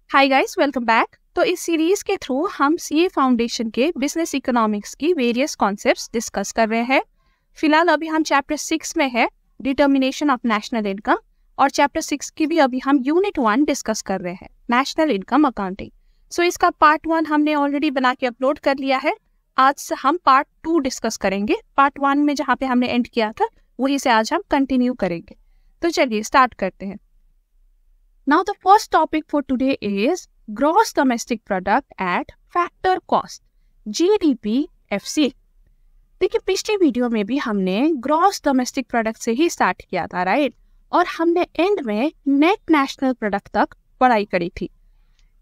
Hi guys, welcome back. तो इस series के थ्रू हम सीए फाउंडेशन के बिजनेस इकोनॉमिक्स की वेरियस कॉन्सेप्ट्स डिस्कस कर रहे हैं। फिलहाल अभी हम चैप्टर 6 में है, डिटर्मिनेशन ऑफ नेशनल इनकम, और चैप्टर 6 की भी अभी हम यूनिट 1 डिस्कस कर रहे हैं, नेशनल इनकम अकाउंटिंग। सो इसका पार्ट 1 हमने ऑलरेडी बना के अपलोड कर लिया है। आज से हम पार्ट 2 डिस्कस करेंगे। पार्ट 1 में जहाँ पे हमने एंड किया था वहीं से आज हम कंटिन्यू करेंगे। तो चलिए स्टार्ट करते हैं। Now the first topic for today is gross domestic product at factor cost, GDP-FC। देखिए, पिछली वीडियो में भी हमने ग्रॉस डोमेस्टिक प्रोडक्ट से ही स्टार्ट किया था, राइट? और हमने एंड में नेट नेशनल प्रोडक्ट तक पढ़ाई करी थी।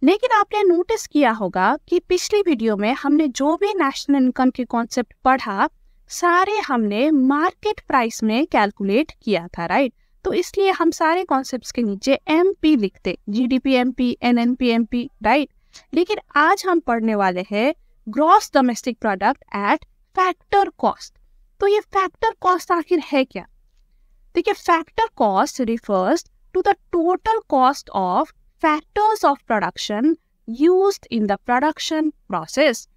लेकिन आपने नोटिस किया होगा कि पिछली वीडियो में हमने जो भी नेशनल इनकम के कॉन्सेप्ट पढ़ा, सारे हमने मार्केट प्राइस में कैलकुलेट किया था, राइट? तो इसलिए हम सारे कॉन्सेप्ट्स के नीचे एमपी लिखते, GDP MP, NNP MP, right? लेकिन आज हम पढ़ने वाले हैं gross domestic product at factor cost. तो ये फैक्टर कॉस्ट आखिर है क्या? देखिए, factor cost refers to the total cost of factors of production used in the production process.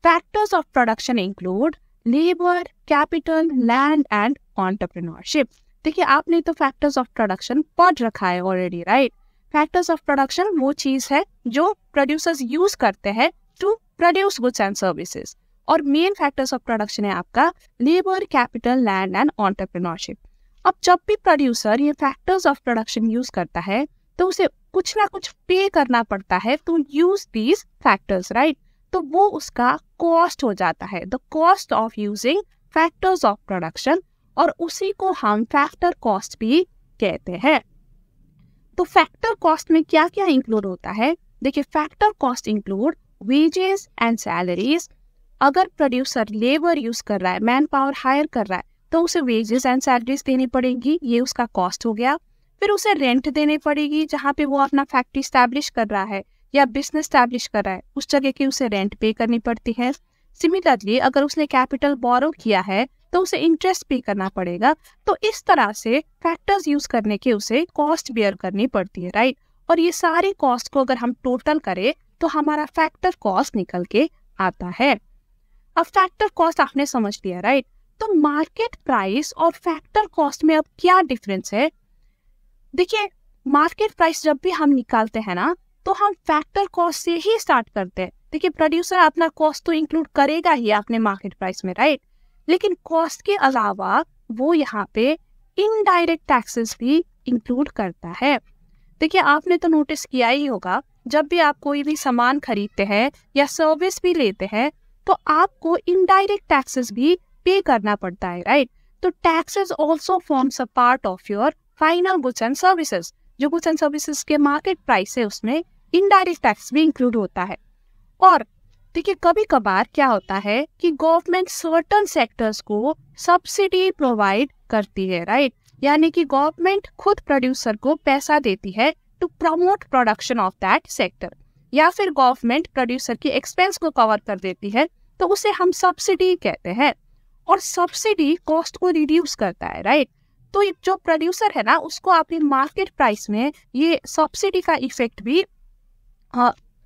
Factors of production include labour, capital, land and entrepreneurship. देखिए, आपने तो factors of production पढ़ रखा है already, right? Factors of production वो चीज है जो प्रोड्यूसर्स यूज करते हैं to produce goods and services, और मेन फैक्टर्स ऑफ प्रोडक्शन है आपका labour, capital, land and entrepreneurship. अब जब भी प्रोड्यूसर ये फैक्टर्स ऑफ प्रोडक्शन यूज करता है तो उसे कुछ ना कुछ पे करना पड़ता है to use these factors, right? तो वो उसका कॉस्ट हो जाता है, the cost of using factors of production, और उसी को हम फैक्टर कॉस्ट भी कहते हैं। तो फैक्टर कॉस्ट में क्या क्या इंक्लूड होता है? देखिए, factor cost include wages and salaries. अगर प्रोड्यूसर लेबर यूज कर रहा है, मैन पावर हायर कर रहा है, तो उसे वेजेस एंड सैलरीज देनी पड़ेगी, ये उसका कॉस्ट हो गया। फिर उसे रेंट देनी पड़ेगी, जहाँ पे वो अपना फैक्ट्री स्टैब्लिश कर रहा है या बिजनेस स्टैब्लिश कर रहा है, उस जगह की उसे रेंट पे करनी पड़ती है। सिमिलरली, अगर उसने कैपिटल बोरो किया है तो उसे इंटरेस्ट पे करना पड़ेगा। तो इस तरह से फैक्टर्स यूज करने के उसे कॉस्ट बेयर करनी पड़ती है, राइट? और ये सारी कॉस्ट को अगर हम टोटल करें तो हमारा फैक्टर कॉस्ट निकल के आता है। अब फैक्टर कॉस्ट आपने समझ लिया, राइट? तो मार्केट प्राइस और फैक्टर कॉस्ट में अब क्या डिफरेंस है? देखिए, मार्केट प्राइस जब भी हम निकालते हैं ना, तो हम फैक्टर कॉस्ट से ही स्टार्ट करते हैं। देखिए, प्रोड्यूसर अपना कॉस्ट तो इंक्लूड करेगा ही अपने मार्केट प्राइस में, राइट? लेकिन कॉस्ट के अलावा वो यहाँ पे इनडायरेक्ट टैक्सेस भी इंक्लूड करता है। देखिए, आपने तो नोटिस किया ही होगा, जब भी आप कोई भी सामान खरीदते हैं या सर्विस भी लेते हैं तो आपको इनडायरेक्ट टैक्सेस भी पे करना पड़ता है, राइट? तो taxes also forms a part of your final goods and services. जो गुड्स एंड सर्विसेज के मार्केट प्राइस है उसमें इनडायरेक्ट टैक्स भी इंक्लूड होता है। और देखिए, कभी कभार क्या होता है कि गवर्नमेंट सर्टन सेक्टर्स को सब्सिडी प्रोवाइड करती है, राइट? यानी कि गवर्नमेंट खुद प्रोड्यूसर को पैसा देती है to promote production of that sector, या फिर गवर्नमेंट प्रोड्यूसर की एक्सपेंस को कवर कर देती है, तो उसे हम सब्सिडी कहते हैं। और सब्सिडी कॉस्ट को रिड्यूस करता है, राइट? तो जो प्रोड्यूसर है ना, उसको अपनी मार्केट प्राइस में ये सब्सिडी का इफेक्ट भी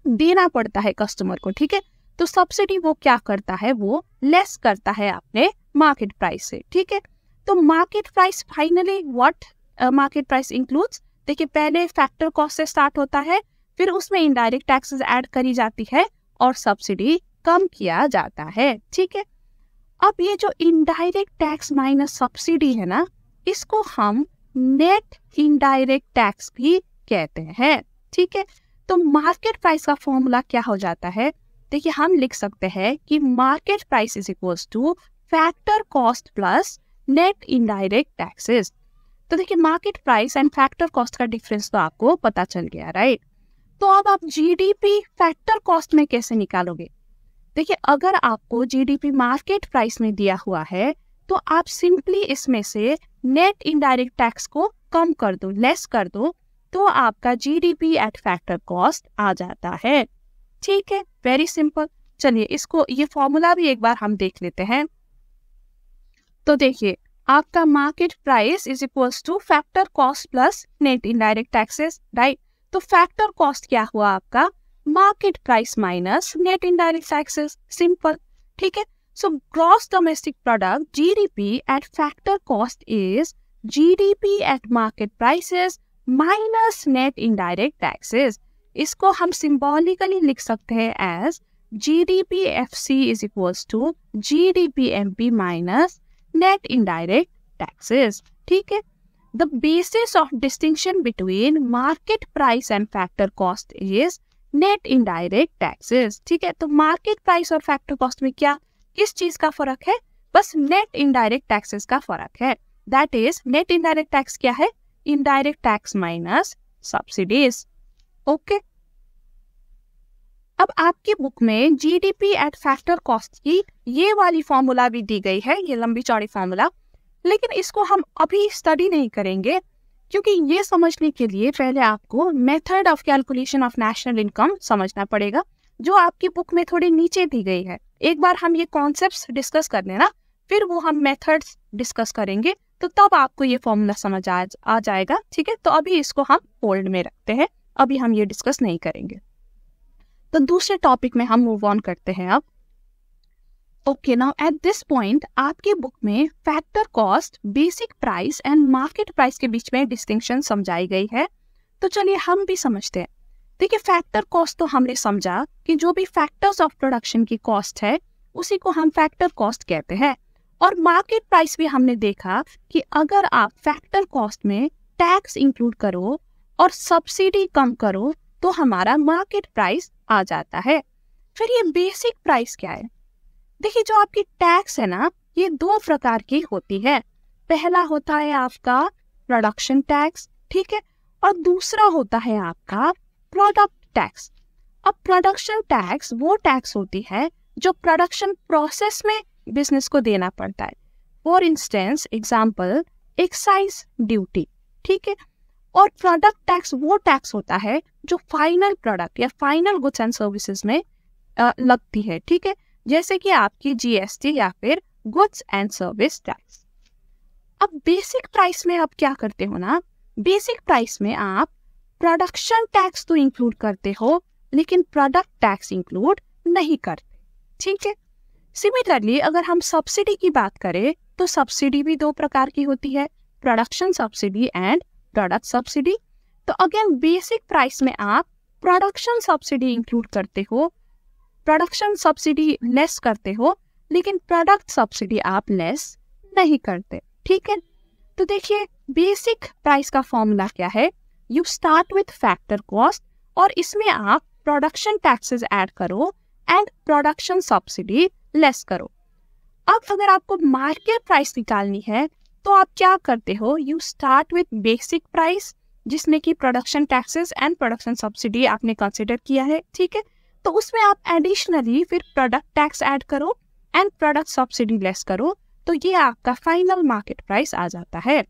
देना पड़ता है कस्टमर को, ठीक है? तो सब्सिडी वो क्या करता है, वो लेस करता है अपने मार्केट प्राइस से, ठीक है? तो market price finally what market price includes, देखिए, पहले फैक्टर कॉस्ट से स्टार्ट होता है, फिर उसमें इनडायरेक्ट टैक्सेस ऐड करी जाती है और सब्सिडी कम किया जाता है, ठीक है? अब ये जो इनडायरेक्ट टैक्स माइनस सब्सिडी है ना, इसको हम नेट इनडायरेक्ट टैक्स भी कहते हैं, ठीक है? तो मार्केट प्राइस का फॉर्मूला क्या हो जाता है? देखिए, हम लिख सकते हैं कि market price is equals two factor cost plus net indirect taxes. तो देखिए, market price and factor cost का डिफरेंस तो आपको पता चल गया, राइट? तो अब आप जीडीपी फैक्टर कॉस्ट में कैसे निकालोगे? देखिए, अगर आपको जीडीपी मार्केट प्राइस में दिया हुआ है तो आप सिंपली इसमें से नेट इनडायरेक्ट टैक्स को कम कर दो, लेस कर दो, तो आपका जीडीपी एट फैक्टर कॉस्ट आ जाता है, ठीक है? Very simple. चलिए, इसको ये फॉर्मूला भी एक बार हम देख लेते हैं। तो देखिए, आपका market price is equals two factor cost plus net indirect taxes, right? तो फैक्टर कॉस्ट क्या हुआ आपका, market price minus net indirect taxes, simple, ठीक है। So gross domestic product GDP at factor cost is GDP at market prices minus net indirect taxes. इसको हम symbolically लिख सकते हैं as GDP FC is equals to GDP MP minus net indirect taxes, ठीक है। The basis of distinction between market price and factor cost is net indirect taxes, ठीक है। तो market price और factor cost में क्या, किस चीज का फर्क है, बस net indirect taxes का फर्क है। That is net indirect tax क्या है, indirect tax minus subsidies, okay. अब आपकी बुक में जीडीपी एट फैक्टर कॉस्ट की ये वाली फॉर्मूला भी दी गई है, ये लंबी चौड़ी फॉर्मूला, लेकिन इसको हम अभी स्टडी नहीं करेंगे क्योंकि ये समझने के लिए पहले आपको method of calculation of national income समझना पड़ेगा, जो आपकी बुक में थोड़ी नीचे दी गई है। एक बार हम ये कॉन्सेप्ट्स डिस्कस कर लेना, फिर वो हम मेथड्स डिस्कस करेंगे, तो तब आपको ये फॉर्मूला समझ आ जाएगा, ठीक है। तो अभी इसको हम होल्ड में रखते हैं, अभी हम ये डिस्कस नहीं करेंगे। तो दूसरे टॉपिक में हम मूव ऑन करते हैं अब। Okay, now at this point आपकी बुक में factor cost, basic price and market price के बीच में डिस्टिंक्शन समझाई गई है। तो चलिए हम भी समझते हैं। देखिए, फैक्टर कॉस्ट तो हमने समझा कि जो भी फैक्टर्स ऑफ प्रोडक्शन की कॉस्ट है उसी को हम फैक्टर कॉस्ट कहते हैं, और मार्केट प्राइस भी हमने देखा कि अगर आप फैक्टर कॉस्ट में टैक्स इंक्लूड करो और सब्सिडी कम करो तो हमारा मार्केट प्राइस आ जाता है। फिर ये बेसिक प्राइस क्या है, देखिए जो आपकी टैक्स है ना, ये दो प्रकार की होती है। पहला होता है आपका प्रोडक्शन टैक्स, ठीक है, और दूसरा होता है आपका प्रोडक्ट टैक्स। अब प्रोडक्शन टैक्स वो टैक्स होती है जो प्रोडक्शन प्रोसेस में बिजनेस को देना पड़ता है। For instance example excise duty, ठीक है। और प्रोडक्ट टैक्स वो टैक्स होता है जो फाइनल प्रोडक्ट या फाइनल गुड्स एंड सर्विसेज में लगती है, ठीक है, जैसे कि आपकी जीएसटी या फिर गुड्स एंड सर्विस टैक्स। अब बेसिक प्राइस में आप क्या करते हो ना, बेसिक प्राइस में आप प्रोडक्शन टैक्स तो इंक्लूड करते हो लेकिन प्रोडक्ट टैक्स इंक्लूड नहीं करते, ठीक है। सिमिलरली अगर हम सब्सिडी की बात करें तो सब्सिडी भी दो प्रकार की होती है, production subsidy and product subsidy. तो अगेन बेसिक प्राइस में आप प्रोडक्शन सब्सिडी इंक्लूड करते हो, प्रोडक्शन सब्सिडी लेस करते हो, लेकिन प्रोडक्ट सब्सिडी आप लेस नहीं करते, ठीक है। तो देखिए बेसिक प्राइस का फॉर्मूला क्या है, you start with factor cost और इसमें आप प्रोडक्शन टैक्सेस ऐड करो एंड प्रोडक्शन सब्सिडी लेस करो। अब अगर आपको मार्केट प्राइस निकालनी है तो आप क्या करते हो, you start with basic price जिसमें कि production taxes and production subsidy आपने कंसिडर किया है, ठीक है। तो उसमें आप एडिशनली फिर प्रोडक्ट टैक्स ऐड करो एंड प्रोडक्ट सब्सिडी लेस करो, तो ये आपका फाइनल मार्केट प्राइस आ जाता है।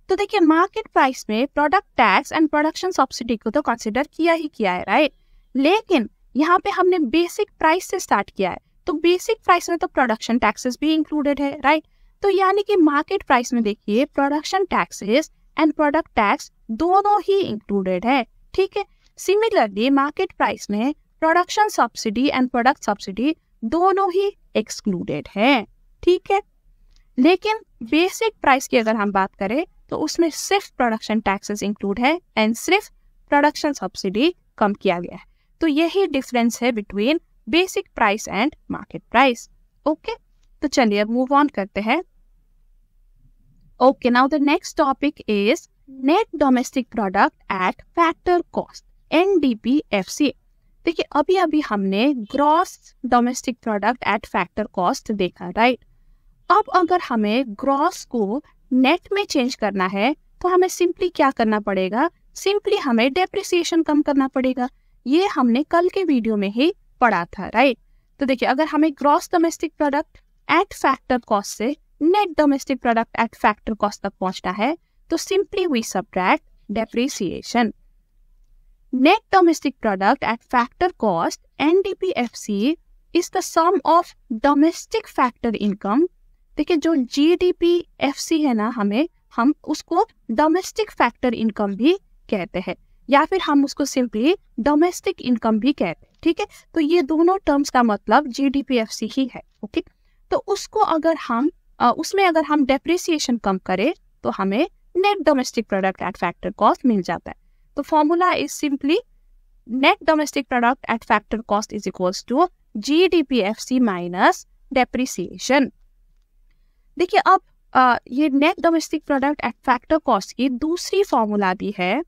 तो देखिए मार्केट प्राइस में product tax and production subsidy को तो कंसिडर किया ही किया है, राइट, लेकिन यहाँ पे हमने बेसिक प्राइस से स्टार्ट किया है, तो बेसिक प्राइस में तो प्रोडक्शन टैक्सेस भी इंक्लूडेड है, राइट। तो यानी कि मार्केट प्राइस में देखिए production taxes and product tax दोनों ही इंक्लूडेड है, ठीक है। सिमिलरली मार्केट प्राइस में production subsidy and product subsidy दोनों ही एक्सक्लूडेड है, ठीक है। लेकिन बेसिक प्राइस की अगर हम बात करें तो उसमें सिर्फ प्रोडक्शन टैक्सेस इंक्लूड है एंड सिर्फ प्रोडक्शन सब्सिडी कम किया गया है। तो यही डिफरेंस है between basic price and market price, okay. तो चलिए अब मूव ऑन करते हैं। Okay, now the next topic is net domestic product at factor cost, NDPFC। देखिए अभी अभी हमने gross domestic product at factor cost देखा, राइट। अब अगर हमें ग्रॉस को नेट में चेंज करना है तो हमें सिंपली क्या करना पड़ेगा, सिंपली हमें डेप्रिसिएशन कम करना पड़ेगा। ये हमने कल के वीडियो में ही पढ़ा था, राइट। तो देखिए अगर हमें gross domestic product at factor cost से net domestic product at factor cost तक पहुंचना है तो simply we subtract depreciation. Net domestic product at factor cost NDPFC is the sum of domestic factor income. देखिए जो GDPFC है ना, हम उसको डोमेस्टिक फैक्टर इनकम भी कहते हैं। या फिर हम उसको सिंपली डोमेस्टिक इनकम भी कहते हैं, ठीक है। तो ये दोनों टर्म्स का मतलब GDPFC ही है, ओके। तो उसको अगर हम उसमें अगर हम डेप्रिसिएशन कम करें तो हमें net domestic product at factor cost मिल जाता है। तो formula is simply net domestic product at factor cost is equals to GDPFC minus depreciation. देखिए अब ये net domestic product at factor cost की दूसरी फॉर्मूला भी है।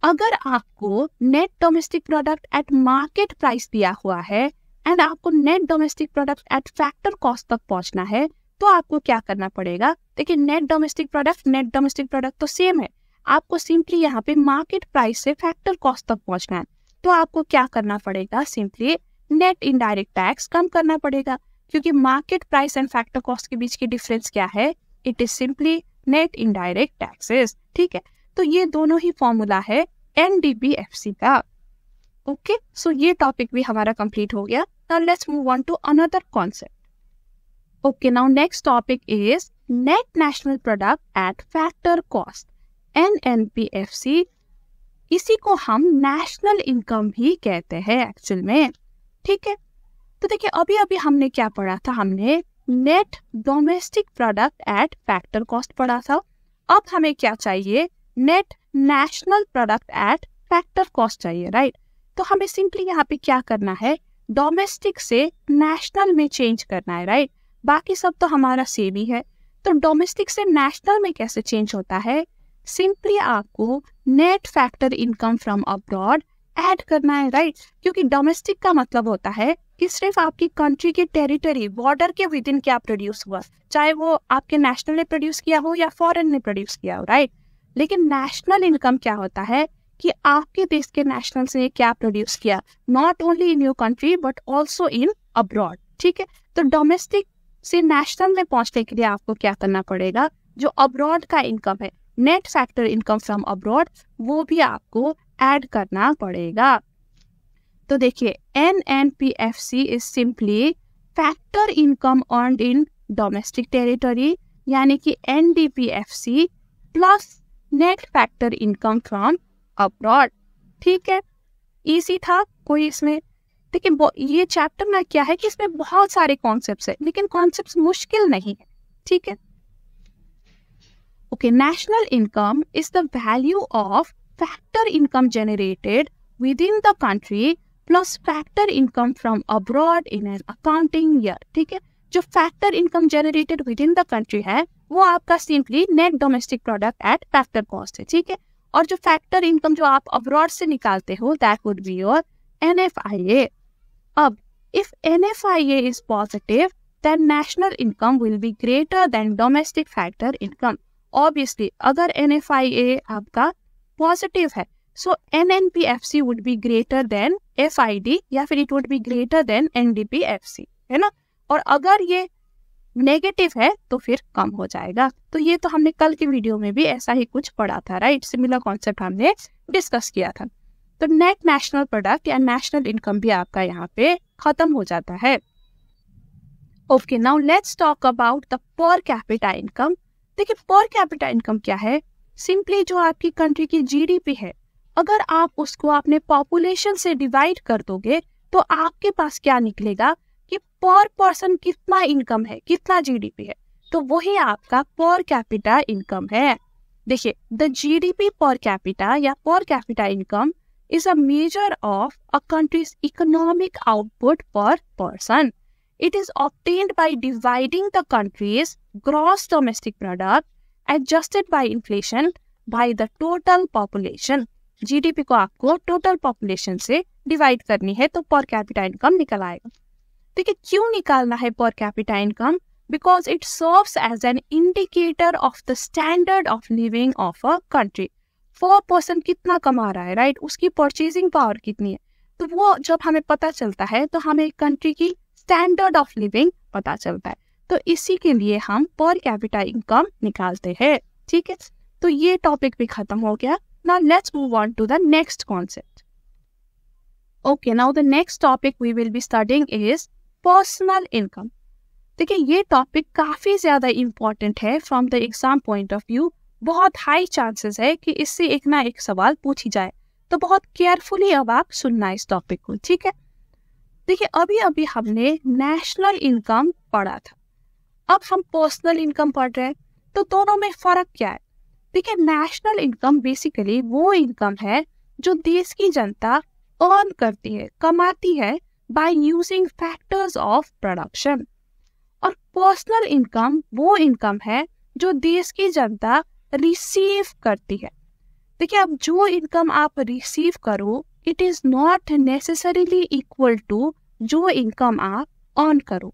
अगर आपको net domestic product at market price दिया हुआ है एंड आपको net domestic product at factor cost तक पहुंचना है तो आपको क्या करना पड़ेगा। देखिए नेट डोमेस्टिक प्रोडक्ट तो सेम है, आपको सिंपली यहाँ पे मार्केट प्राइस से फैक्टर कॉस्ट तक पहुंचना है। तो आपको क्या करना पड़ेगा, सिंपली नेट इनडायरेक्ट टैक्स कम करना पड़ेगा, क्योंकि market price and factor cost के बीच की डिफरेंस क्या है, it is simply net indirect taxes, ठीक है। तो ये दोनों ही फॉर्मूला है NDPFC का, ओके। सो ये टॉपिक भी हमारा कंप्लीट हो गया। Now let's move on to another concept. Okay, now next topic is net national product at factor cost, NNPFC। इसी को हम नेशनल इनकम भी कहते हैं एक्चुअल में, ठीक है। तो देखिए अभी अभी हमने क्या पढ़ा था, हमने net domestic product at factor cost पढ़ा था। अब हमें क्या चाहिए, net national product at factor cost चाहिए, राइट। तो हमें सिंपली यहाँ पे क्या करना है, डोमेस्टिक से नेशनल में चेंज करना है, राइट। बाकी सब तो हमारा सेम ही है। तो डोमेस्टिक से नेशनल में कैसे चेंज होता है, सिंपली आपको net factor income from abroad add करना है, राइट। क्योंकि डोमेस्टिक का मतलब होता है कि सिर्फ आपकी कंट्री के टेरिटरी बॉर्डर के विद इन क्या प्रोड्यूस हुआ, चाहे वो आपके नेशनल ने प्रोड्यूस किया हो या फॉरेन ने प्रोड्यूस किया हो, राइट। लेकिन नेशनल इनकम क्या होता है कि आपके देश के नेशनल ने क्या प्रोड्यूस किया, not only in your country but also in abroad, ठीक है। तो डोमेस्टिक से नेशनल में पहुंचने के लिए आपको क्या करना पड़ेगा, जो अब्रॉड का इनकम है, net factor income from abroad, वो भी आपको ऐड करना पड़ेगा। तो देखिए NNPFC is simply factor income earned in domestic territory, यानी कि NDPFC plus net factor income from abroad, ठीक है। इजी था कोई इसमें, देखिए ये चैप्टर ना क्या है कि इसमें बहुत सारे कॉन्सेप्ट्स है, लेकिन कॉन्सेप्ट्स मुश्किल नहीं है, ठीक है। Okay, national income is the value of factor income generated with in the country plus factor income from abroad in an accounting year, ठीक है। जो factor income generated with in the country है वो आपका simply net domestic product at factor cost है, ठीक है। और जो फैक्टर इनकम जो आप अब्रॉड से निकालते हो that would be your NFIA। अब if NFIA is positive then national income will be greater than domestic factor income. Obviously अगर NFIA आपका पॉजिटिव है so NNPFC would be greater than FID या फिर it would be greater than NDPFC, है ना। और अगर ये नेगेटिव है तो फिर कम हो जाएगा। तो ये तो हमने कल की वीडियो में भी ऐसा ही कुछ पढ़ा था, राइट। सिमिलर कॉन्सेप्ट हमने डिस्कस किया था। तो नेट नेशनल प्रोडक्ट या नेशनल इनकम भी आपका यहाँ पे खत्म हो जाता है। Okay, now let's talk about the पर कैपिटा इनकम। देखिए पर कैपिटा इनकम क्या है, सिंपली जो आपकी कंट्री की GDP है, अगर आप उसको अपने पॉपुलेशन से डिवाइड कर दोगे तो आपके पास क्या निकलेगा कि पर पर्सन कितना इनकम है, कितना GDP है, तो वही आपका पर कैपिटा इनकम है। देखिए द GDP पर कैपिटा या पर capita income is a measure of a country's economic output per person. It is obtained by dividing the country's gross domestic product adjusted by inflation by the total population. GDP को आपको total population से divide करनी है तो पर capita income निकल आएगा। देखिए क्यों निकालना है per capita income, because it serves as an indicator of the standard of living of a country. 4% कितना कमा रहा है, राइट, उसकी परचेजिंग पावर कितनी है, तो वो जब हमें पता चलता है तो हमें कंट्री की स्टैंडर्ड ऑफ लिविंग पता चलता है। तो इसी के लिए हम पर कैपिटा इनकम निकालते हैं, ठीक है। तो ये टॉपिक भी खत्म हो गया। Now let's move on to the next concept. Okay, now the next topic we will be studying is personal income. देखिए ये टॉपिक काफी ज्यादा इम्पोर्टेंट है from the exam point of view. बहुत हाई चांसेस है कि इससे एक ना एक सवाल पूछी जाए। तो बहुत केयरफुली अब आप सुनना इस टॉपिक को, ठीक है। देखिए अभी अभी हमने नेशनल इनकम पढ़ा था, अब हम पर्सनल इनकम पढ़ रहे हैं, तो दोनों में फर्क क्या है? देखिए नेशनल इनकम बेसिकली वो इनकम है जो देश की जनता अर्न करती है, कमाती है by using factors of production, और पर्सनल इनकम वो इनकम है जो देश की जनता रिसीव करती है। देखिए अब जो इनकम आप रिसीव करो it is not necessarily equal to जो इनकम आप अर्न करो।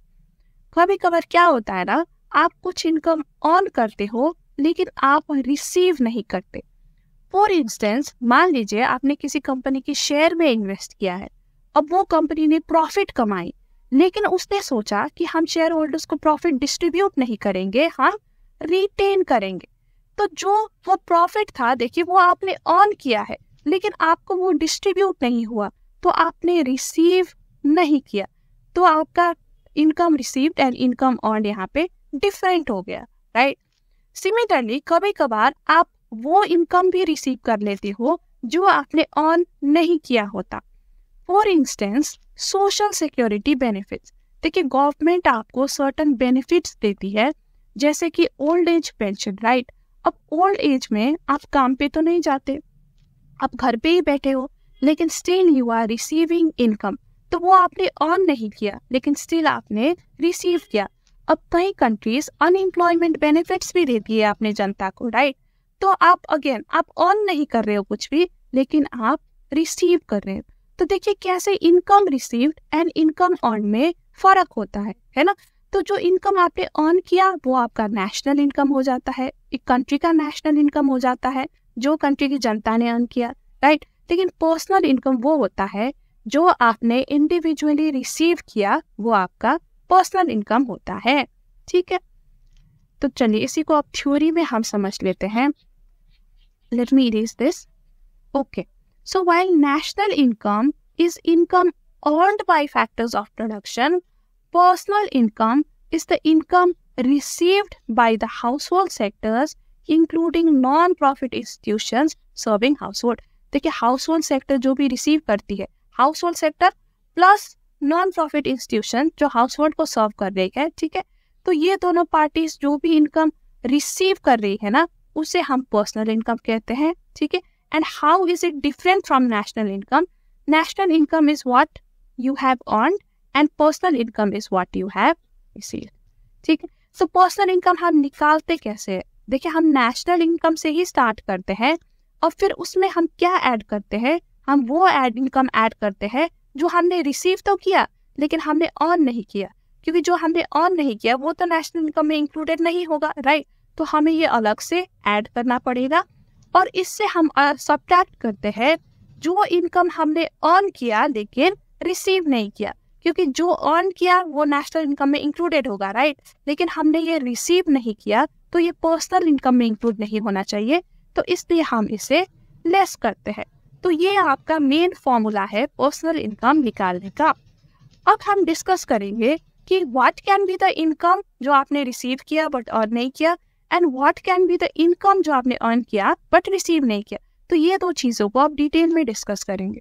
कभी कभार क्या होता है ना, आप कुछ इनकम अर्न करते हो लेकिन आप रिसीव नहीं करते। फॉर इंस्टेंस मान लीजिए आपने किसी कंपनी के शेयर में इन्वेस्ट किया है, अब वो कंपनी ने प्रॉफिट कमाई, लेकिन उसने सोचा कि हम शेयर होल्डर्स को प्रॉफिट डिस्ट्रीब्यूट नहीं करेंगे, हम रिटेन करेंगे। तो जो वो प्रॉफिट था देखिए वो आपने अर्न किया है लेकिन आपको वो डिस्ट्रीब्यूट नहीं हुआ, तो आपने रिसीव नहीं किया, तो आपका income received and income earn यहाँ पे डिफरेंट हो गया, राइट। सिमिलरली कभी कभार आप वो इनकम भी रिसीव कर लेते हो जो आपने अर्न नहीं किया होता। For instance social security benefits, देखिए गवर्नमेंट आपको सर्टेन बेनिफिट्स देती है जैसे कि ओल्ड एज पेंशन, राइट। अब ओल्ड एज में आप काम पे तो नहीं जाते, आप घर पे ही बैठे हो, लेकिन still you are receiving income, तो वो आपने अर्न नहीं किया लेकिन स्टिल आपने रिसीव किया। अब कई कंट्रीज अनएम्प्लॉयमेंट बेनिफिट्स भी देती है अपने जनता को, राइट। तो आप अगेन आप अर्न नहीं कर रहे हो कुछ भी लेकिन आप रिसीव कर रहे हो। तो देखिए कैसे income received and income earn में फर्क होता है ना। तो जो इनकम आपने अर्न किया वो आपका नेशनल इनकम हो जाता है, एक कंट्री का नेशनल इनकम हो जाता है जो कंट्री की जनता ने अर्न किया, राइट। लेकिन पर्सनल इनकम वो होता है जो आपने इंडिविजुअली रिसीव किया, वो आपका पर्सनल इनकम होता है, ठीक है। तो चलिए इसी को अब थ्योरी में हम समझ लेते हैं। Let me erase this. Okay, so while national income is income earned by factors of production, personal income is the income received by the household sectors including non profit institutions serving household. देखिए household sector जो भी receive करती है, household sector plus non profit institution जो household को serve कर रही है, ठीक है। तो ये दोनों पार्टीज जो भी इनकम रिसीव कर रही है ना उसे हम पर्सनल इनकम कहते हैं, ठीक है। And how is it different from national income? National income is what you have earned and personal income is what you have received, ठीक है। सो पर्सनल इनकम हम निकालते कैसे है? देखिए हम नेशनल इनकम से ही स्टार्ट करते हैं और फिर उसमें हम क्या ऐड करते हैं, हम वो इनकम ऐड करते हैं जो हमने रिसीव तो किया लेकिन हमने अर्न नहीं किया, क्योंकि जो हमने अर्न नहीं किया वो तो नेशनल इनकम में इंक्लूडेड नहीं होगा, राइट। तो हमें ये अलग से ऐड करना पड़ेगा और इससे हम सब्ट्रैक्ट करते हैं जो इनकम हमने अर्न किया लेकिन रिसीव नहीं किया, क्योंकि जो अर्न किया वो नेशनल इनकम में इंक्लूडेड होगा, राइट। लेकिन हमने ये रिसीव नहीं किया तो ये पर्सनल इनकम में इंक्लूड नहीं होना चाहिए, तो इसलिए हम इसे लेस करते हैं। तो ये आपका मेन फॉर्मूला है पर्सनल इनकम निकालने का। अब हम डिस्कस करेंगे कि what can be the income जो आपने रिसीव किया बट अर्न नहीं किया and what can be the income जो आपने अर्न किया बट रिसीव नहीं किया। तो ये दो चीजों को आप डिटेल में डिस्कस करेंगे।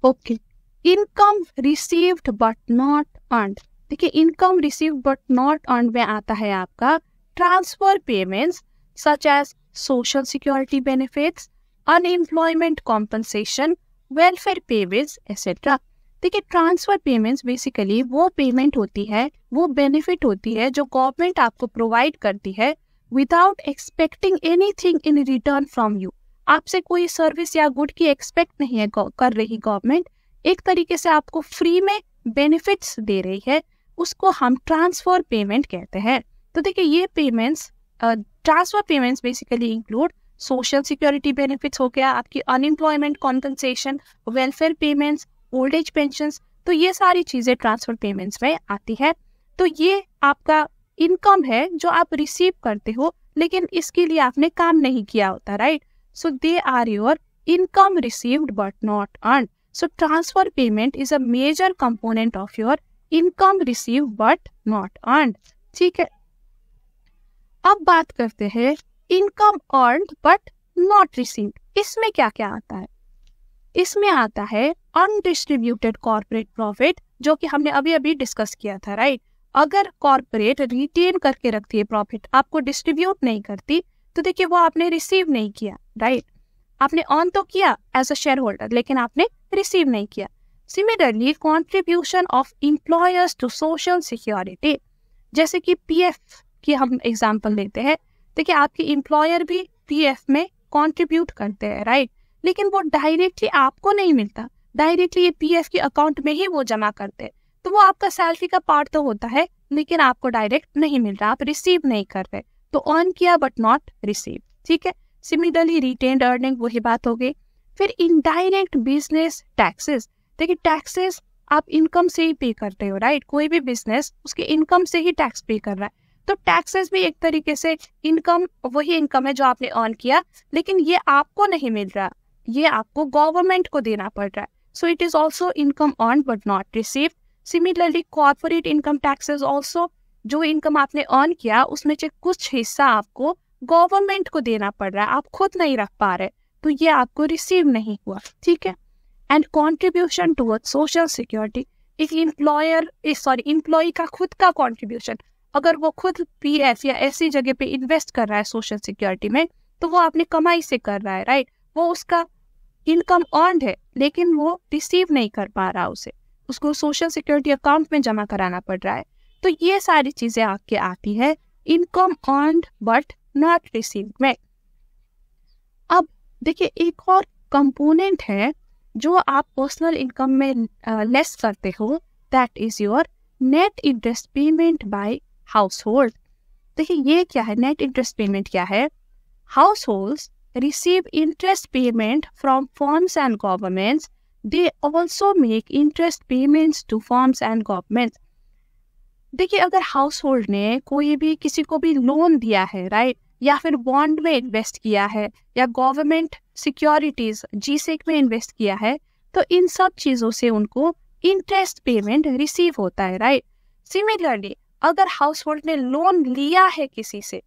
Okay, income received but not earned. देखिए income received but not earned में आता है आपका transfer payments such as social security benefits, unemployment compensation, welfare payments etcetera. देखिए ट्रांसफर पेमेंट्स बेसिकली वो पेमेंट होती है, वो बेनिफिट होती है जो गवर्नमेंट आपको प्रोवाइड करती है without expecting anything in return from you. आपसे कोई सर्विस या गुड की एक्सपेक्ट नहीं है कर रही गवर्नमेंट, एक तरीके से आपको फ्री में बेनिफिट्स दे रही है, उसको हम ट्रांसफर पेमेंट कहते हैं। तो देखिए ये payments transfer payments basically include social security benefits हो गया, आपकी unemployment compensation, welfare payments, old age pensions, तो ये सारी चीजें ट्रांसफर पेमेंट्स में आती है। तो ये आपका इनकम है जो आप रिसीव करते हो लेकिन इसके लिए आपने काम नहीं किया होता, right. So they are your income received but not earned. So transfer payment is a major component of your income received but not earned, ठीक है। अब बात करते हैं income earned but not received. इसमें क्या क्या आता है? इसमें आता है अनडिस्ट्रीब्यूटेड कॉर्पोरेट प्रॉफिट, जो कि हमने अभी अभी डिस्कस किया था, राइट। अगर कॉर्पोरेट रिटेन करके रखती है प्रॉफिट, आपको डिस्ट्रीब्यूट नहीं करती, तो देखिए वो आपने रिसीव नहीं किया, राइट। आपने अर्न तो किया एज अ शेयर होल्डर, लेकिन आपने रिसीव नहीं किया। Similarly contribution of employers to social security, जैसे कि पीएफ की हम एग्जांपल लेते हैं। देखिए आपके एम्प्लॉयर भी पीएफ में कंट्रीब्यूट करते हैं, राइट, लेकिन वो डायरेक्टली आपको नहीं मिलता, डायरेक्टली ये पीएफ के अकाउंट में ही वो जमा करते हैं। तो वो आपका सैलरी का पार्ट तो होता है, लेकिन आपको डायरेक्ट नहीं मिल रहा, आप रिसीव नहीं कर रहे, तो अर्न किया बट नॉट रिसीव, ठीक है। सिमिलरली रिटेन्ड अर्निंग, वही बात हो गई। फिर इनडायरेक्ट बिजनेस टैक्सेस, देखिए टैक्सेस आप इनकम से ही पे करते हो, राइट। कोई भी बिजनेस उसके इनकम से ही टैक्स पे कर रहा है, तो टैक्सेस भी एक तरीके से इनकम, वही इनकम है जो आपने अर्न किया, लेकिन ये आपको नहीं मिल रहा, ये आपको गवर्नमेंट को देना पड़ रहा है। So it is also income earn but not received. Similarly corporate income taxes also, जो इनकम आपने अर्न किया उसमें से कुछ हिस्सा आपको गवर्नमेंट को देना पड़ रहा है, आप खुद नहीं रख पा रहे, तो ये आपको रिसीव नहीं हुआ, ठीक है। And contribution towards social security, एक एम्प्लॉय का खुद का कॉन्ट्रीब्यूशन, अगर वो खुद पीएफ या ऐसी जगह पे इन्वेस्ट कर रहा है सोशल सिक्योरिटी में, तो वो अपनी कमाई से कर रहा है, राइट। वो उसका इनकम अर्नड है, लेकिन वो रिसीव नहीं कर पा रहा, उसको सोशल सिक्योरिटी अकाउंट में जमा कराना पड़ रहा है। तो ये सारी चीजें आपके आती है income earned but not received में। अब देखिए एक और कंपोनेंट है जो आप पर्सनल इनकम में लेस करते हो, that is your net interest payment by house hold. देखिए ये क्या है, नेट इंटरेस्ट पेमेंट क्या है? House holds receive interest payment from firms and governments. They also make interest payments to firms and governments. देखिए अगर हाउस होल्ड ने कोई भी किसी को भी लोन दिया है, राइट, या फिर बॉन्ड में इन्वेस्ट किया है, या गवर्नमेंट सिक्योरिटीज जीसेक में इन्वेस्ट किया है, तो इन सब चीजों से उनको इंटरेस्ट पेमेंट रिसीव होता है, राइट। सिमिलरली अगर हाउस होल्ड ने लोन लिया है किसी से,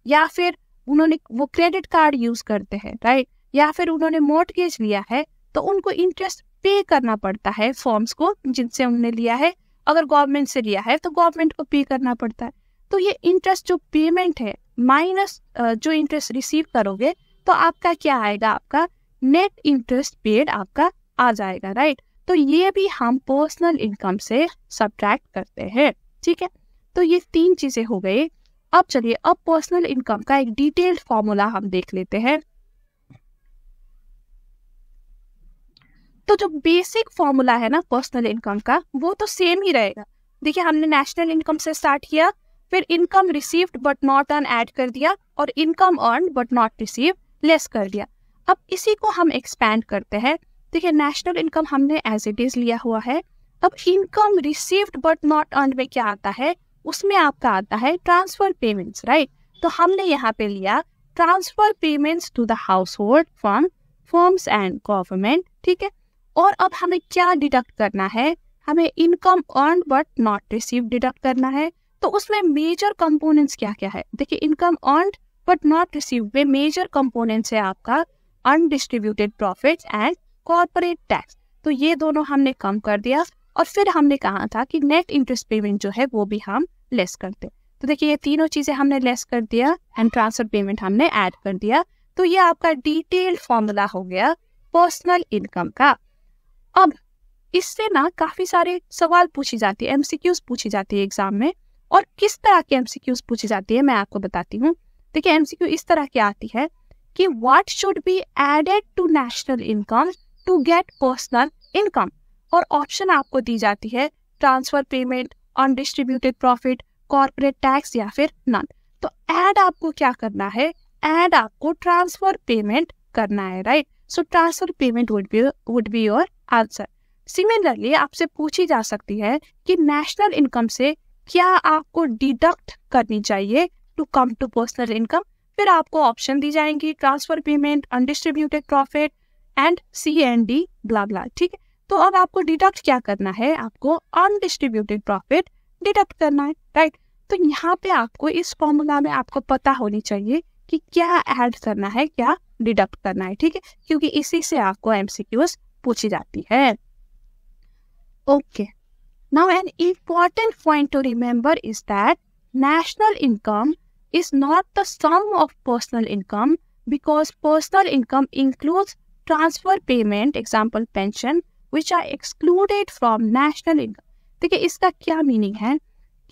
या फिर उन्होंने वो क्रेडिट कार्ड यूज करते हैं, राइट, या फिर उन्होंने मॉर्टगेज लिया है, तो उनको इंटरेस्ट पे करना पड़ता है फर्म्स को जिनसे उन्होंने लिया है। अगर गवर्नमेंट से लिया है तो गवर्नमेंट को पे करना पड़ता है। तो ये इंटरेस्ट जो पेमेंट है माइनस जो इंटरेस्ट रिसीव करोगे, तो आपका क्या आएगा, आपका नेट इंटरेस्ट पेड आपका आ जाएगा, राइट। तो ये भी हम पर्सनल इनकम से सब्ट्रैक्ट करते हैं, ठीक है। तो ये 3 चीजें हो गई। अब चलिए अब पर्सनल इनकम का एक डिटेल्ड फॉर्मूला हम देख लेते हैं। तो जो बेसिक फॉर्मूला है ना पर्सनल इनकम का, वो तो सेम ही रहेगा। देखिए हमने नेशनल इनकम से स्टार्ट किया, फिर income received but not earn add कर दिया, और income earn but not receive less कर दिया। अब इसी को हम एक्सपैंड करते हैं। देखिए नेशनल इनकम हमने एज इट इज लिया हुआ है। अब income received but not earn में क्या आता है, उसमें आपका आता है ट्रांसफर पेमेंट्स, राइट। तो हमने यहाँ पे लिया transfer payments to the household from firms and government, ठीक है। और अब हमें क्या डिडक्ट करना है, हमें income earn but not receive deduct करना है। तो उसमें मेजर कंपोनेंट्स क्या क्या है, देखिए income earn but not receive में मेजर कंपोनेंट्स है आपका undistributed profits and corporate tax. तो ये दोनों हमने कम कर दिया, और फिर हमने कहा था कि नेट इंटरेस्ट पेमेंट जो है वो भी हम लेस करते। तो देखिए ये तीनों चीजें हमने लेस कर दिया एंड ट्रांसफर पेमेंट हमने ऐड कर दिया। तो ये आपका डिटेल्ड फॉर्मूला हो गया पर्सनल इनकम का। अब इससे ना काफी सारे सवाल पूछी जाती है, एमसीक्यूज पूछी जाती है एग्जाम में। और किस तरह की एमसीक्यूज पूछी जाती है मैं आपको बताती हूँ। देखिए एमसीक्यू इस तरह की आती है कि what should be added to national income to get personal income, और ऑप्शन आपको दी जाती है transfer payment, undistributed profit, corporate tax या फिर नन। तो ऐड आपको क्या करना है, ऐड आपको ट्रांसफर पेमेंट करना है, right. So transfer payment would be your answer. Similarly आपसे पूछी जा सकती है कि नेशनल इनकम से क्या आपको डिडक्ट करनी चाहिए to come to personal income, फिर आपको ऑप्शन दी जाएंगी transfer payment, undistributed profit and C&D blah blah, ठीक है। तो अब आपको डिडक्ट क्या करना है, आपको अनडिस्ट्रीब्यूटेड प्रॉफिट डिडक्ट करना है, राइट। तो यहाँ पे आपको इस फॉर्मूला में आपको पता होनी चाहिए कि क्या ऐड करना है, क्या डिडक्ट करना है, ठीक है, क्योंकि इसी से आपको एमसीक्यूज पूछी जाती है। Okay, now an important point two remember is that national income is not the sum of personal income because personal income includes transfer payment, example pension, which are excluded from national income। देखिए इसका क्या meaning है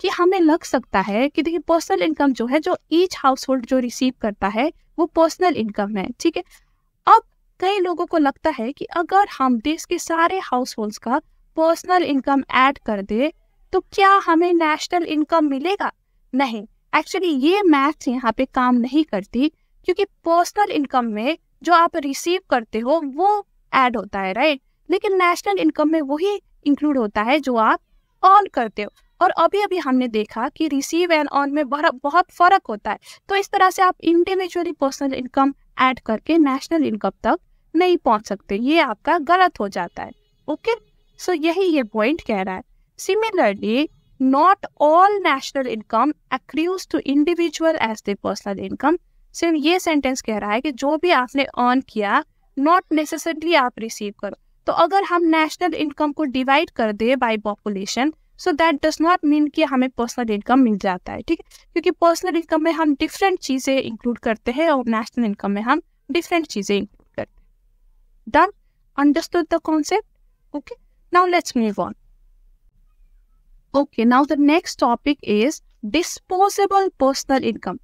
कि हमें लग सकता है कि देखिए पर्सनल इनकम जो है, जो ईच हाउस होल्ड जो रिसीव करता है वो पर्सनल इनकम है, ठीक है। अब कई लोगों को लगता है कि अगर हम देश के सारे हाउस होल्ड्स का पर्सनल इनकम ऐड कर दे तो क्या हमें नेशनल इनकम मिलेगा? नहीं, एक्चुअली ये मैथ्स यहाँ पे काम नहीं करती, क्योंकि पर्सनल इनकम में जो आप रिसीव करते हो वो ऐड होता है, राइट, लेकिन नेशनल इनकम में वही इंक्लूड होता है जो आप अर्न करते हो। और अभी अभी हमने देखा कि रिसीव एंड अर्न में बहुत फर्क होता है, तो इस तरह से आप इंडिविजुअली पर्सनल इनकम ऐड करके नेशनल इनकम तक नहीं पहुंच सकते, ये आपका गलत हो जाता है। ओके, सो यही ये पॉइंट कह रहा है। Similarly not all national income accrues to individual as their personal income। सिर्फ ये सेंटेंस कह रहा है कि जो भी आपने अर्न किया नॉट नेसेसरली आप रिसीव करो। तो अगर हम नेशनल इनकम को डिवाइड कर दे by population, so that does not mean कि हमें पर्सनल इनकम मिल जाता है, ठीक है, क्योंकि पर्सनल इनकम में हम डिफरेंट चीजें इंक्लूड करते हैं और नेशनल इनकम में हम डिफरेंट चीजें इंक्लूड करते हैं। Done, understood the concept? Okay, now let's move on. Okay, now the next topic is disposable personal income।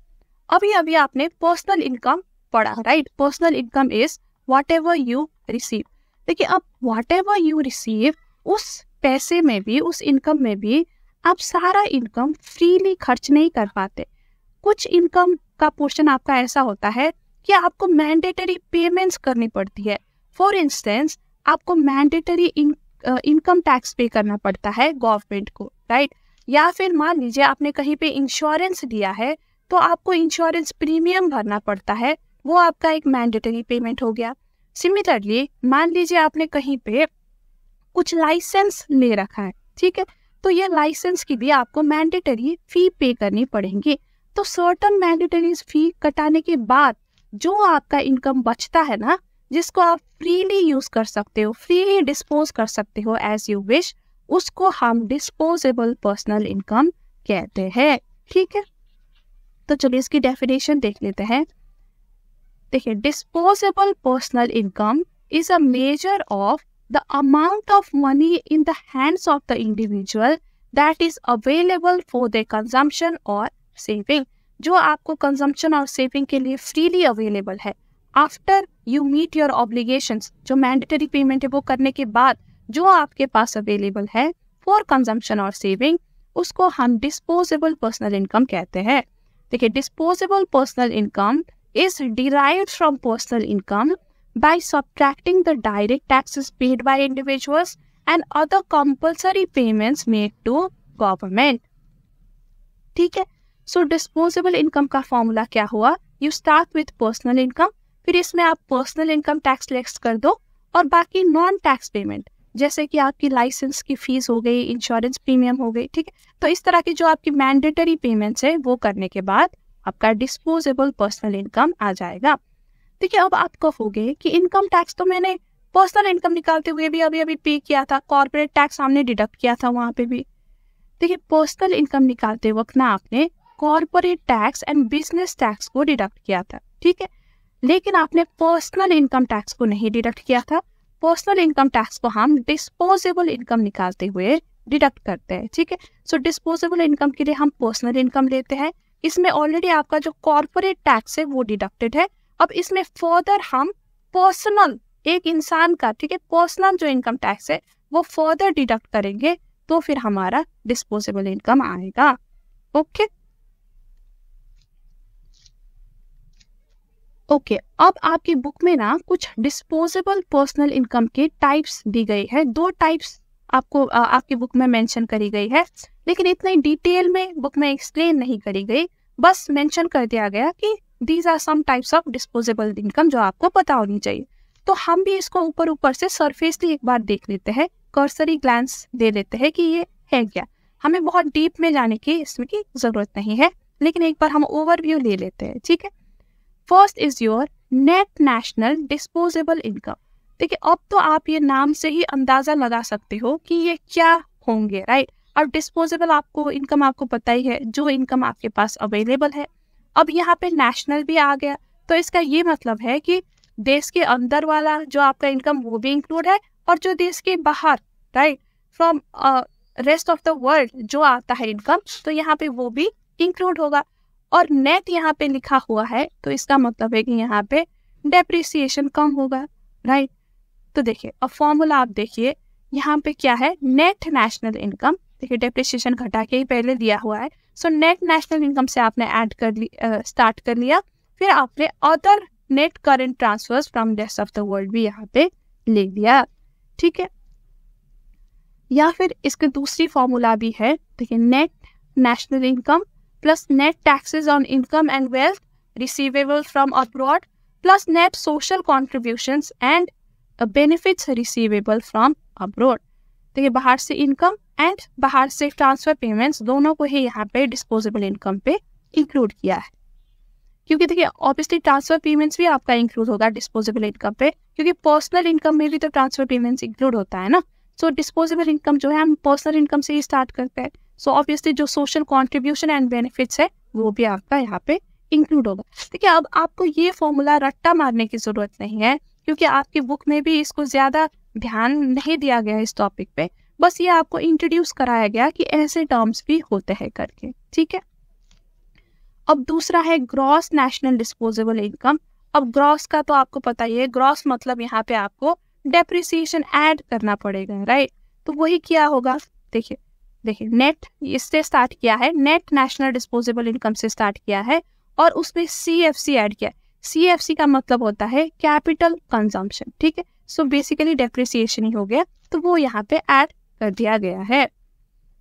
अभी अभी आपने पर्सनल इनकम पढ़ा, right. Personal income is what ever you receive. देखिए अब वॉट एवर यू रिसीव, उस पैसे में भी, उस इनकम में भी आप सारा इनकम फ्रीली खर्च नहीं कर पाते। कुछ इनकम का पोर्शन आपका ऐसा होता है कि आपको मैंडेटरी पेमेंट्स करनी पड़ती है। फॉर इंस्टेंस आपको मैंडेटरी इनकम टैक्स पे करना पड़ता है गवर्नमेंट को, राइट, या फिर मान लीजिए आपने कहीं पे इंश्योरेंस लिया है तो आपको इंश्योरेंस प्रीमियम भरना पड़ता है, वो आपका एक मैंडेटरी पेमेंट हो गया। सिमिलरली मान लीजिए आपने कहीं पे कुछ लाइसेंस ले रखा है, ठीक है, तो ये लाइसेंस की भी आपको मैंडेटरी फी पे करनी पड़ेगी। तो सर्टेन मैंडेटरी फी कटाने के बाद जो आपका इनकम बचता है ना, जिसको आप फ्रीली यूज कर सकते हो, फ्रीली डिस्पोज कर सकते हो एज यू विश, उसको हम डिस्पोजेबल पर्सनल इनकम कहते हैं, ठीक है। तो चलिए इसकी डेफिनेशन देख लेते हैं। देखिए, disposable personal income is a major of the amount of money in the hands of the individual that is available for the consumption और सेविंग, जो आपको कंजम्पशन और सेविंग के लिए फ्रीली अवेलेबल है after you meet your obligations. जो mandatory payment है वो करने के बाद जो आपके पास अवेलेबल है फॉर कंजम्पशन और सेविंग, उसको हम डिस्पोजेबल पर्सनल इनकम कहते हैं। देखिए, disposable personal income is derived from personal income by subtracting the direct taxes paid by individuals and other compulsory payments made to government, ठीक है। सो डिस्पोजेबल इनकम का formula क्या हुआ? You start with personal income, फिर इसमें आप personal income tax less कर दो और बाकी नॉन टैक्स पेमेंट, जैसे कि आपकी लाइसेंस की फीस हो गई, इंश्योरेंस प्रीमियम हो गई, ठीक है। तो इस तरह की जो आपकी मैंडेटरी पेमेंट्स है वो करने के बाद आपका डिस्पोजेबल पर्सनल इनकम आ जाएगा। देखिए, अब आप कहोगे कि इनकम टैक्स तो मैंने पर्सनल इनकम निकालते हुए भी अभी अभी पे किया था, कॉर्पोरेट टैक्स हमने डिडक्ट किया था वहां पे भी। देखिए, पर्सनल इनकम निकालते वक्त ना आपने corporate tax and business tax को डिडक्ट किया था, ठीक है, लेकिन आपने पर्सनल इनकम टैक्स को नहीं डिडक्ट किया था। पर्सनल इनकम टैक्स को हम डिस्पोजेबल इनकम निकालते हुए डिडक्ट करते हैं, ठीक है। सो डिस्पोजेबल इनकम के लिए हम पर्सनल इनकम लेते हैं, इसमें ऑलरेडी आपका जो कॉर्पोरेट टैक्स है वो डिडक्टेड है। अब इसमें फर्दर हम पर्सनल, एक इंसान का, ठीक है, पर्सनल जो इनकम टैक्स है वो फर्दर डिडक्ट करेंगे तो फिर हमारा डिस्पोजेबल इनकम आएगा। ओके ओके, अब आपकी बुक में ना कुछ डिस्पोजेबल पर्सनल इनकम के टाइप्स दी गई है। 2 टाइप्स आपको आपकी बुक में मेंशन करी गई है, लेकिन इतने डिटेल में बुक में एक्सप्लेन नहीं करी गई, बस मेंशन कर दिया गया कि these are some types of disposable income जो आपको पता होनी चाहिए। तो हम भी इसको ऊपर ऊपर से सरफेसली एक बार देख लेते हैं, कर्सरी ग्लांस दे लेते हैं कि ये है क्या। हमें बहुत डीप में जाने की इसमें की जरूरत नहीं है, लेकिन एक बार हम ओवरव्यू ले लेते हैं, ठीक है। First is your net national disposable income. देखिए अब तो आप ये नाम से ही अंदाजा लगा सकते हो कि ये क्या होंगे, राइट। अब डिस्पोजेबल आपको इनकम आपको पता ही है, जो इनकम आपके पास अवेलेबल है। अब यहाँ पे नेशनल भी आ गया, तो इसका ये मतलब है कि देश के अंदर वाला जो आपका इनकम वो भी इंक्लूड है, और जो देश के बाहर, right, from rest of the world जो आता है इनकम, तो यहाँ पे वो भी इंक्लूड होगा। और नेट यहाँ पे लिखा हुआ है, तो इसका मतलब है कि यहाँ पे डेप्रिसिएशन कम होगा, राइट। तो देखिए अब फॉर्मूला आप देखिए यहाँ पे क्या है, नेट नेशनल इनकम। देखिए डेप्रिसिएशन घटा के ही पहले दिया हुआ है, सो नेट नेशनल इनकम से आपने ऐड कर स्टार्ट कर लिया, फिर आपने other net current transfers from rest of the world भी यहाँ पे ले लिया, ठीक है। या फिर इसके दूसरी फॉर्मूला भी है, देखिए net national income plus net taxes on income and wealth receivable from abroad plus net social contributions and benefits receivable from abroad. देखिए बाहर से इनकम एंड बाहर से ट्रांसफर पेमेंट्स दोनों को ही यहाँ पे डिस्पोजेबल इनकम पे इंक्लूड किया है, क्योंकि देखिए ऑब्वियसली ट्रांसफर पेमेंट्स भी आपका इंक्लूड होगा डिस्पोजेबल इनकम पे, क्योंकि पर्सनल इनकम में भी तो ट्रांसफर पेमेंट्स इंक्लूड होता है ना। सो डिस्पोजेबल इनकम जो है हम पर्सनल इनकम से ही स्टार्ट करते हैं, सो ऑब्वियसली जो सोशल कॉन्ट्रीब्यूशन एंड बेनिफिट्स है वो भी आपका यहाँ पे इंक्लूड होगा। देखिए अब आपको ये फॉर्मूला रट्टा मारने की जरूरत नहीं है, क्योंकि आपकी बुक में भी इसको ज्यादा ध्यान नहीं दिया गया इस टॉपिक पे, बस ये आपको इंट्रोड्यूस कराया गया कि ऐसे टर्म्स भी होते हैं करके, ठीक है। अब दूसरा है ग्रॉस नेशनल डिस्पोजेबल इनकम। अब ग्रॉस का तो आपको पता ही है, ग्रॉस मतलब यहाँ पे आपको डेप्रिसिएशन ऐड करना पड़ेगा, राइट। तो वही क्या होगा, देखिए नेट इससे स्टार्ट किया है, नेट नेशनल डिस्पोजेबल इनकम से स्टार्ट किया है, और उसमें CFC ऐड किया है। CFC का मतलब होता है कैपिटल कंजम्पशन, ठीक है। सो बेसिकली डेप्रिसिएशन ही हो गया, तो वो यहाँ पे ऐड कर दिया गया है।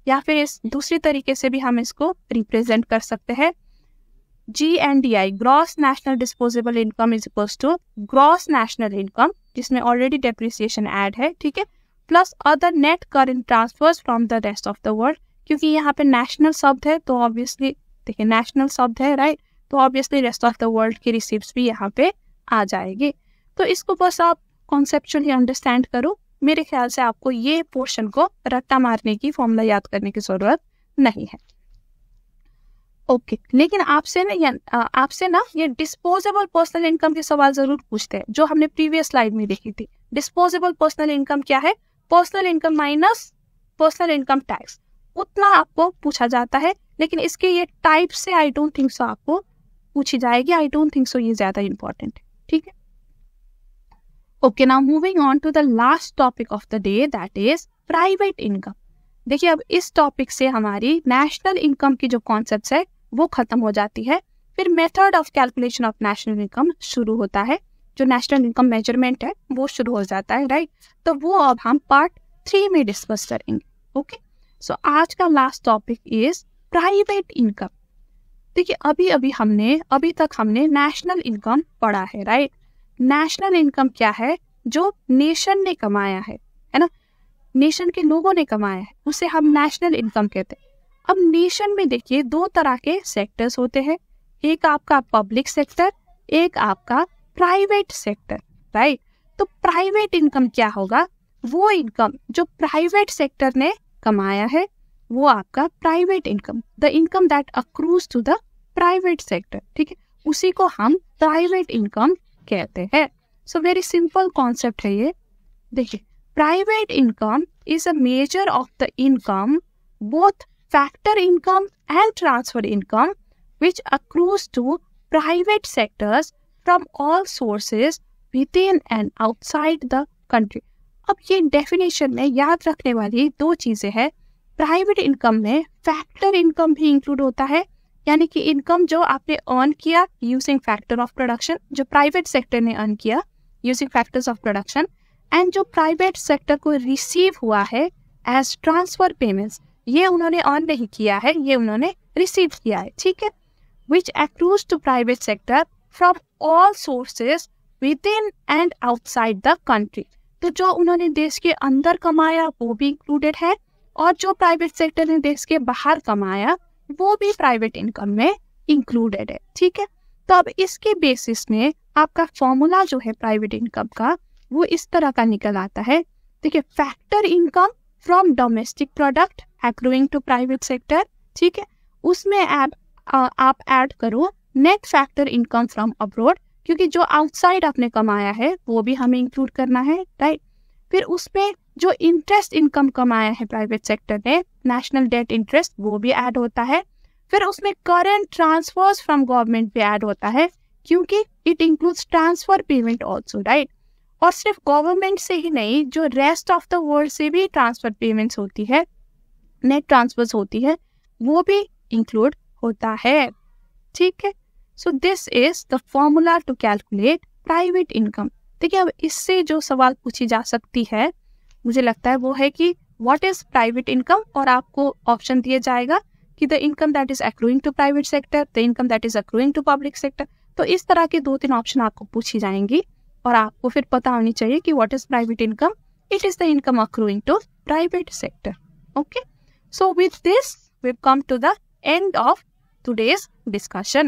या फिर इस दूसरी तरीके से भी हम इसको रिप्रेजेंट कर सकते हैं, GNDI gross national disposable income is equals to gross national income, जिसमें ऑलरेडी डेप्रिसिएशन ऐड है, ठीक है, plus other net current transfers from the rest of the world. क्योंकि यहाँ पे नेशनल शब्द है, तो ऑब्वियसली देखिए नेशनल शब्द है, राइट, तो obviously rest of the world की रिसीप्ट्स भी यहाँ पे आ जाएगी। तो इसको बस आप कॉन्सेप्चुअली अंडरस्टैंड करो। मेरे ख्याल से आपको ये पोर्शन को रट्टा मारने की फॉर्मूला याद करने की जरूरत नहीं है, ओके। लेकिन आपसे ना ये डिस्पोजेबल पर्सनल इनकम के सवाल जरूर पूछते हैं, जो हमने प्रीवियस स्लाइड में देखी थी। डिस्पोजेबल पर्सनल इनकम क्या है, personal income minus personal income tax, उतना आपको पूछा जाता है। लेकिन इसके ये टाइप से आई डोंट थिंक सो आपको पूछी जाएगी, आई डोंट थिंक सो ये ज्यादा इंपॉर्टेंट है, ठीक है। Okay, now moving on to the last topic of the day, that is private income. देखिए अब इस टॉपिक से हमारी नेशनल इनकम की जो कॉन्सेप्ट है वो खत्म हो जाती है, फिर method of calculation of national income शुरू होता है, जो नेशनल इनकम मेजरमेंट है वो शुरू हो जाता है, राइट। तो वो अब हम पार्ट 3 में डिस्कस करेंगे, ओके। सो आज का last topic is private income. देखिए अभी तक हमने नेशनल इनकम पढ़ा है, राइट। नेशनल इनकम क्या है, जो नेशन ने कमाया है ना, नेशन के लोगों ने कमाया है, उसे हम नेशनल इनकम कहते हैं। अब नेशन में देखिए 2 तरह के सेक्टर्स होते हैं, एक आपका पब्लिक सेक्टर, एक आपका प्राइवेट सेक्टर, राइट। तो प्राइवेट इनकम क्या होगा, वो इनकम जो प्राइवेट सेक्टर ने कमाया है वो आपका private income, the income that accrues to the private sector, ठीक है, उसी को हम प्राइवेट इनकम कहते हैं। सो वेरी सिंपल कॉन्सेप्ट है ये। देखिए private income is a major of the income, both factor income and transfer income, which accrues to private sectors from all sources within and outside the country। अब ये definition में याद रखने वाली 2 चीजें हैं। प्राइवेट इनकम में फैक्टर इनकम भी इंक्लूड होता है, यानी कि इनकम जो आपने अर्न किया यूजिंग फैक्टर ऑफ प्रोडक्शन, जो प्राइवेट सेक्टर ने अर्न किया using factors of production, and जो प्राइवेट सेक्टर को रिसीव हुआ है एज ट्रांसफर पेमेंट्स, ये उन्होंने अर्न नहीं किया है, ये उन्होंने रिसीव किया है, ठीक है। Which accrues to private sector from all sources within and outside the country. तो जो उन्होंने देश के अंदर कमाया वो भी इंक्लूडेड है, और जो प्राइवेट सेक्टर ने देश के बाहर कमाया वो भी प्राइवेट इनकम में इंक्लूडेड है, ठीक है। तो अब इसके बेसिस में आपका फॉर्मूला जो है प्राइवेट इनकम का वो इस तरह का निकल आता है। देखिए, factor income from domestic product accruing to private sector, ठीक है, उसमें आप ऐड करो net factor income from abroad, क्योंकि जो आउटसाइड आपने कमाया है वो भी हमें इंक्लूड करना है, राइट। फिर उसमें जो इंटरेस्ट इनकम कमाया है प्राइवेट सेक्टर ने, नेशनल डेट इंटरेस्ट, वो भी ऐड होता है। फिर उसमें करेंट ट्रांसफर्स फ्रॉम गवर्नमेंट भी ऐड होता है, क्योंकि it includes transfer payment also, right. और सिर्फ गवर्नमेंट से ही नहीं, जो रेस्ट ऑफ द वर्ल्ड से भी ट्रांसफर पेमेंट्स होती है, नेट ट्रांसफर्स होती है, वो भी इंक्लूड होता है, ठीक है। So this is the formula to calculate private income. देखिए, अब इससे जो सवाल पूछी जा सकती है, मुझे लगता है वो है कि व्हाट इज प्राइवेट इनकम, और आपको ऑप्शन दिया जाएगा कि the income that is accruing to private sector, the income that is accruing to public sector. तो इस तरह के 2-3 ऑप्शन आपको पूछी जाएंगी और आपको फिर पता होनी चाहिए कि what is private income, it is the income accruing to private sector. Okay, so with this we come to the end of today's discussion.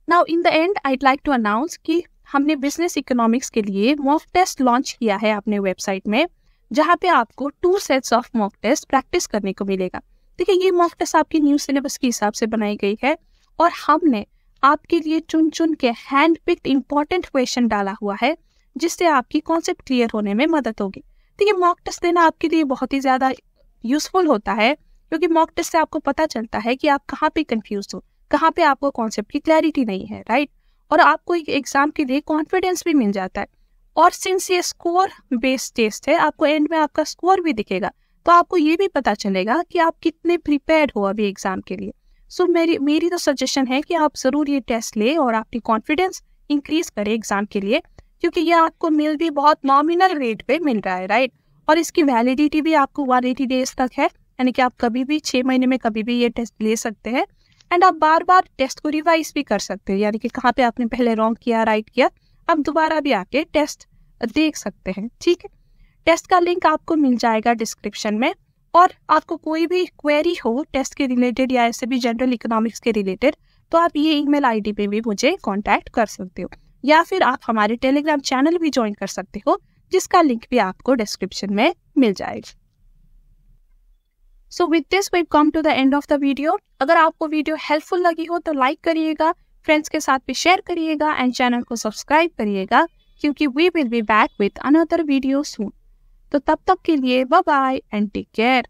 Now in the end I'd like to announce कि हमने business economics के लिए mock test launch किया है अपने website में, जहाँ पे आपको 2 sets of mock test practice करने को मिलेगा। देखिए, ये मॉक टेस्ट आपकी न्यू सिलेबस के हिसाब से बनाई गई है और हमने आपके लिए चुन चुन के हैंड पिक्ड इंपॉर्टेंट क्वेश्चन डाला हुआ है, जिससे आपकी कॉन्सेप्ट क्लियर होने में मदद होगी। देखिए, मॉक टेस्ट देना आपके लिए बहुत ही ज़्यादा यूजफुल होता है, क्योंकि मॉक टेस्ट से आपको पता चलता है कि आप कहाँ पे कंफ्यूज हो, कहाँ पे आपको कॉन्सेप्ट की क्लैरिटी नहीं है, राइट। और आपको एक एग्जाम के लिए कॉन्फिडेंस भी मिल जाता है। और सिंस ये स्कोर बेस्ड टेस्ट है, आपको एंड में आपका स्कोर भी दिखेगा, तो आपको ये भी पता चलेगा कि आप कितने प्रिपेयर्ड हो अभी एग्जाम के लिए। सो मेरी तो सजेशन है कि आप ज़रूर ये टेस्ट ले और आपकी कॉन्फिडेंस इंक्रीज करें एग्जाम के लिए, क्योंकि ये आपको मिल भी बहुत नॉमिनल रेट पे मिल रहा है, राइट। और इसकी वैलिडिटी भी आपको 180 डेज तक है, यानी कि आप कभी भी 6 महीने में कभी भी ये टेस्ट ले सकते हैं। एंड आप बार बार टेस्ट को रिवाइज भी कर सकते हैं, यानी कि कहाँ पे आपने पहले रॉन्ग किया, राइट किया, आप दोबारा भी आके टेस्ट देख सकते हैं, ठीक है। टेस्ट का लिंक आपको मिल जाएगा डिस्क्रिप्शन में। और आपको कोई भी क्वेरी हो टेस्ट के रिलेटेड या ऐसे भी जनरल इकोनॉमिक्स के रिलेटेड, तो आप ये ईमेल आईडी पे भी मुझे कांटेक्ट कर सकते हो, या फिर आप हमारे टेलीग्राम चैनल भी ज्वाइन कर सकते हो, जिसका लिंक भी आपको डिस्क्रिप्शन में मिल जाएगा। So with this we've come to the end of the video. अगर आपको वीडियो हेल्पफुल लगी हो तो लाइक करिएगा, फ्रेंड्स के साथ भी शेयर करिएगा एंड चैनल को सब्सक्राइब करिएगा, क्योंकि we will be back with another video soon. तो तब तक के लिए bye bye and take care.